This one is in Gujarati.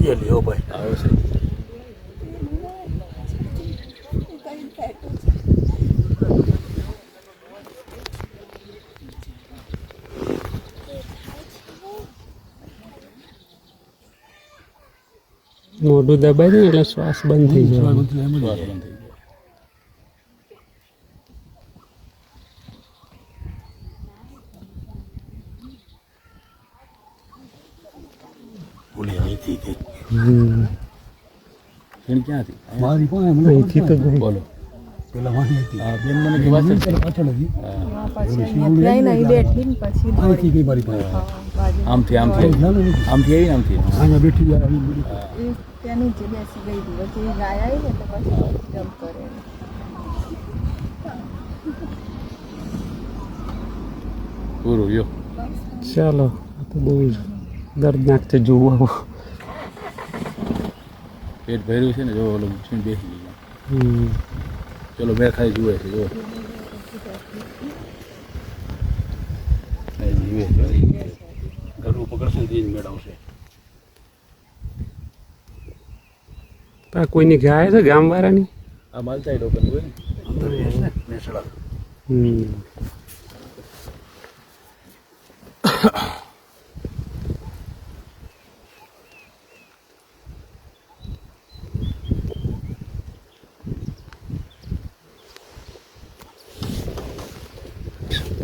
સિરિયલી હો ભાઈ આવશે. મોઢું દબાઈ દે એટલે શ્વાસ બંધ થઈ જાય. શ્વાસ બંધ થઈ જાય. બોલી અહીંથી કે બેન ક્યાંથી? મારી પાસે અહીંથી તો જાય. બોલો. પેલા વાણી હતી હા બેન મને કે વાત છે. પાછળ હતી પછી અહીંથી ગઈ મારી પાસે આમથી આમથી આમથી આવી ને આમથી. અહીંયા બેઠી ગયા ત્યાંની જે બેસી ગઈ હતી પછી ગાય આવી ને એટલે પછી જમ્પ કરે પૂરું યો. ચાલો આ તો બહુ દર્દનાક છે જોવું આવું. પેટ ભર્યું છે ને જો ઓલો છીણ બેસી ગઈ. હમ. ચલો બે ખાઈ જુએ છે જો જીવે છે. ઘરનું પકડશે ને જ મેળવશે આ કોઈની ગાય છે ગામવાળાની? આ માલતાઈ લોકો હોય ને અંદર રહેશે નેસડા હમ.